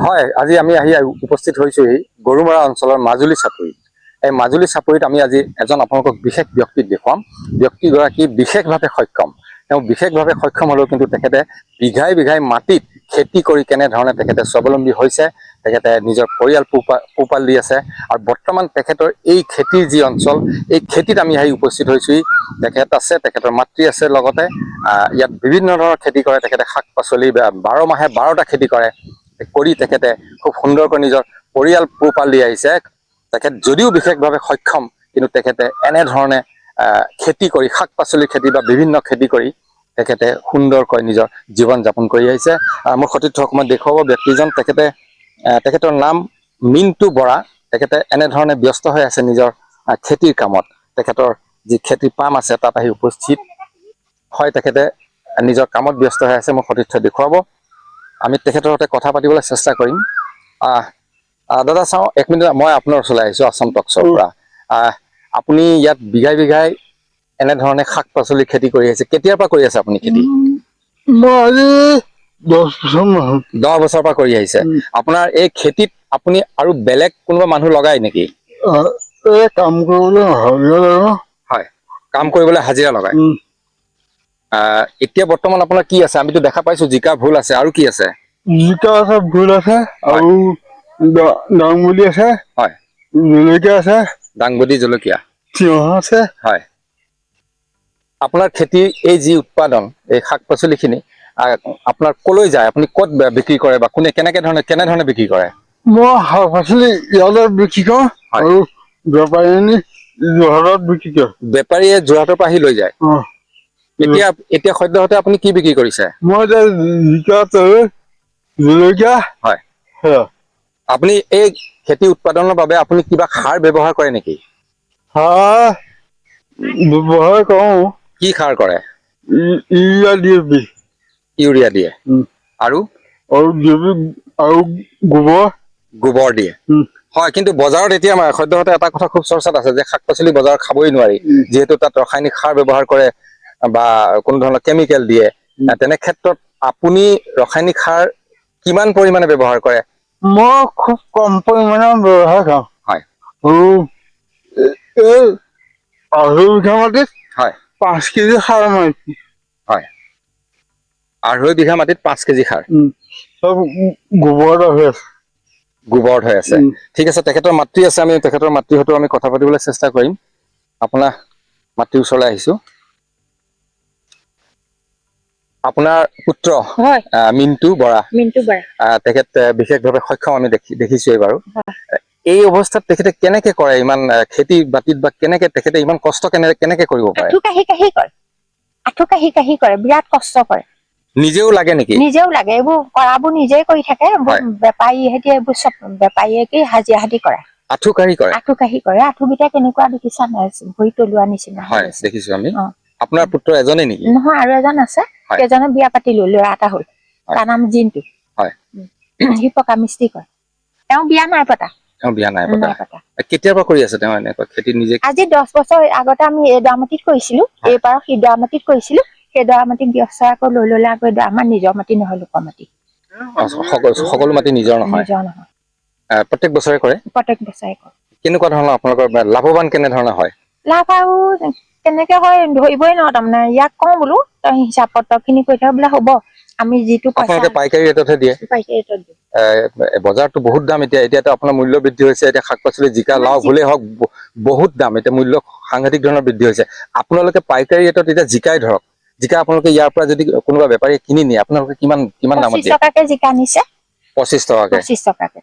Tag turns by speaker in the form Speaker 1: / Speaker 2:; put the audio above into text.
Speaker 1: হয়, আজি আমি উপস্থিত হৈছো এই গৰুমৰা অঞ্চলৰ মাজুলী চাপৰিত। এই মাজুলী চাপৰিত আমি আজি এজন আপোনালোকক বিশেষ ব্যক্তিক দেখুৱাম। ব্যক্তিগৰাকী বিশেষভাৱে সক্ষম। তেওঁ বিশেষভাৱে সক্ষম হ'লেও কিন্তু তেখেতে বিঘাই বিঘাই মাটিত খেতি কৰি কেনেধৰণে তেখেতে স্বাৱলম্বী হৈছে, তেখেতে নিজৰ পৰিয়াল পোহপাল দি আছে। আৰু বৰ্তমান তেখেতৰ এই খেতিৰ যি অঞ্চল, এই খেতিত আমি উপস্থিত হৈছো। তেখেত আছে, তেখেতৰ মাতৃ আছে, লগতে ইয়াত বিভিন্ন ধৰণৰ খেতি কৰে। তেখেতে শাক পাচলি 12 মাহে 12টা খেতি কৰে। কৰি তেখেতে খুব সুন্দৰকৈ নিজৰ পৰিয়াল পোহপাল দি আহিছে। তেখেত যদিও বিশেষভাৱে সক্ষম, কিন্তু তেখেতে এনেধৰণে খেতি কৰি, শাক পাচলিৰ খেতি বা বিভিন্ন খেতি কৰি তেখেতে সুন্দৰকৈ নিজৰ জীৱন যাপন কৰি আহিছে। মোৰ সতীৰ্থ অকণমান দেখুৱাব ব্যক্তিজন। তেখেতৰ নাম মিণ্টু বৰা। তেখেতে এনেধৰণে ব্যস্ত হৈ আছে নিজৰ খেতিৰ কামত। তেখেতৰ যি খেতিৰ পাম আছে তাত আহি উপস্থিত হয়। তেখেতে নিজৰ কামত ব্যস্ত হৈ আছে। মোৰ সতীৰ্থ দেখুৱাব। আমি তেখেতৰ সৈতে কথা পাতিবলৈ চেষ্টা কৰিম। দাদা চাওঁ, 1 মিনিট, মই আপোনাৰ ওচৰলৈ আহিছোঁ আসাম টকছৰ পৰা। আপুনি ইয়াত বিঘাই বিঘাই এনেধৰণে শাক পাচলি খেতি কৰি আছে। কেতিয়াৰ পৰা কৰি আছে আপুনি খেতি?
Speaker 2: মই আজি 10 বছৰ মান
Speaker 1: 10 বছৰৰ পৰা কৰি আহিছে। আপোনাৰ এই খেতিত আপুনি আৰু বেলেগ কোনোবা মানুহ লগায় নেকি?
Speaker 2: এই কাম কৰিবলৈ হাজিৰা লাগিব।
Speaker 1: হয়, কাম কৰিবলৈ হাজিৰা লগায়। এতিয়া বৰ্তমান আপোনাৰ কি আছে? আমিতো দেখা পাইছো জিকা, ভোল আছে, আৰু কি আছে?
Speaker 2: জিকা আছে, ভোল আছে,
Speaker 1: হয়,
Speaker 2: আৰু দাংবডি আছে,
Speaker 1: হয়,
Speaker 2: জলকীয়া আছে,
Speaker 1: দাংবডি, জলকীয়া,
Speaker 2: তিয়ঁহ আছে।
Speaker 1: হয়। আপোনাৰ খেতিৰ এই যি উৎপাদন, এই শাক পাচলিখিনি আপোনাৰ কলৈ যায়? আপুনি ক'ত বিক্ৰী কৰে বা কেনেধৰণে বিক্ৰী কৰে?
Speaker 2: মই শাক পাচলি ইয়াতে বিক্ৰী কৰোঁ, আৰু বেপাৰী আনি যোৰহাটত বিক্ৰী কৰে।
Speaker 1: বেপাৰীয়ে যোৰহাটৰ পৰা আহি লৈ যায়। এতিয়া সদ্যহতে আপুনি কি বিক্ৰী কৰিছে?
Speaker 2: মই এতিয়া জিকা, তেল, জলকীয়া।
Speaker 1: হয়।
Speaker 2: সেয়া।
Speaker 1: আপুনি এই খেতি উৎপাদনৰ বাবে আপুনি কিবা সাৰ ব্যৱহাৰ কৰে নেকি?
Speaker 2: সাৰ ব্যৱহাৰ কৰোঁ।
Speaker 1: কি সাৰ কৰে?
Speaker 2: Urea, DAP।
Speaker 1: ইউৰিয়া দিয়ে। আৰু গোবৰ দিয়ে। হয়, কিন্তু বজাৰত এতিয়া সদ্যহতে এটা কথা খুব চৰ্চাত আছে যে শাক পাচলি বজাৰত খাবই নোৱাৰি, যিহেতু তাত ৰাসায়নিক সাৰ ব্যৱহাৰ কৰে বা কোনো ধৰণৰ কেমিকেল দিয়ে। তেনে ক্ষেত্ৰত আপুনি ৰাসায়নিক সাৰ কিমান পৰিমাণে ব্যৱহাৰ কৰে?
Speaker 2: মই খুব কম পৰিমাণে ব্যৱহাৰ কৰোঁ।
Speaker 1: হয়।
Speaker 2: আৰু এই 2.5 বিঘা মাটিত
Speaker 1: হয়
Speaker 2: 5 কেজি সাৰ মাৰিছোঁ।
Speaker 1: হয়, 2.5 বিঘা মাটিত 5 কেজি সাৰ।
Speaker 2: চব গোবৰত হৈ আছে।
Speaker 1: গোবৰত হৈ আছে। ঠিক আছে, তেখেতৰ মাতৃ আছে, আমি তেখেতৰ মাতৃৰ সৈতেও আমি কথা পাতিবলৈ চেষ্টা কৰিম। আপোনাৰ মাতৃৰ ওচৰলৈ আহিছোঁ। আপোনাৰ পুত্ৰ মিণ্টু বৰা। তেখেত বিশেষভাৱে সক্ষম, আমি দেখিছোৱেই বাৰু। এই অৱস্থাত তেখেতে কেনেকে কৰে? ইমান খেতি বাতিত বা কেনেকে তেখেতে ইমান কষ্ট কেনেকে কৰিব পাৰে?
Speaker 3: আঁঠু কাঢ়ি কৰে, বিৰাট কষ্ট কৰে।
Speaker 1: নিজেও লাগে নেকি?
Speaker 3: নিজেও লাগে, এইবোৰ কৰাবোৰ নিজেই কৰি থাকে। বেপাৰী হেতি এইবোৰ চব বেপাৰীয়ে হাজিৰা কৰে।
Speaker 1: আঁঠু কাঢ়ি কৰে?
Speaker 3: আঁঠু কাঢ়ি কৰে। আঁঠুকেইটা কেনেকুৱা দেখিছা নাই? ভৰি তলুৱা নিচিনা হৈ আছে।
Speaker 1: দেখিছো আমি। আপোনাৰ পুত্ৰ এজনে নেকি?
Speaker 3: নহয়, আৰু এজন আছে। সেইজনে বিয়া পাতিলো, ল'ৰা এটা হ'ল। তাৰ নাম জিন্তু। সি পকা মিস্ত্ৰী কৰে। তেওঁ বিয়া নাই পতা।
Speaker 1: কেতিয়াৰ পৰা কৰি আছে তেওঁ এনেকুৱা খেতি নিজে?
Speaker 3: আজি 10 বছৰ আগতে আমি এইডৰা মাটিত কৰিছিলো, এইবাৰ সিডৰা মাটিত কৰিছিলো। সেইডৰা মাটিত ব্যবচাৰ আকৌ লৈ ললে। আকৌ আমাৰ নিজৰ মাটি নহয়, লোকৰ মাটি।
Speaker 1: সকলো মাটি নিজৰ নহয়। প্ৰত্যেক বছৰে কৰে?
Speaker 3: প্ৰত্যেক বছৰে কৰে।
Speaker 1: কেনেকুৱা ধৰণৰ আপোনালোকৰ লাভৱান কেনেধৰণৰ হয়?
Speaker 3: লাভ আৰু কেনেকে হয় ধৰিবই নোৱাৰো। তাৰমানে ইয়াক কওঁ বোলো, তই হিচাপ পত্ৰ খিনি কৰি থ, বোলে হ'ব। আমি যিটো পইচা
Speaker 1: আপোনালোকে পাইকাৰী ৰেটতহে দিয়ে? বজাৰতো বহুত দাম। এতিয়াতো আপোনাৰ মূল্য বৃদ্ধি হৈছে। এতিয়া শাক পাচলি, জিকা, লাও, ভোলেই হওক, বহুত দাম। এতিয়া মূল্য সাংঘাতিক ধৰণৰ বৃদ্ধি হৈছে। আপোনালোকে পাইকাৰী ৰেটত এতিয়া জিকাই ধৰক, জিকা আপোনালোকে ইয়াৰ পৰা যদি কোনোবা বেপাৰীয়ে কিনি নিয়ে, আপোনালোকে কিমান দামত দিয়ে?
Speaker 3: 25 টকাকে জিকা নিছে।
Speaker 1: 25 টকাকে।
Speaker 3: 25 টকাকে।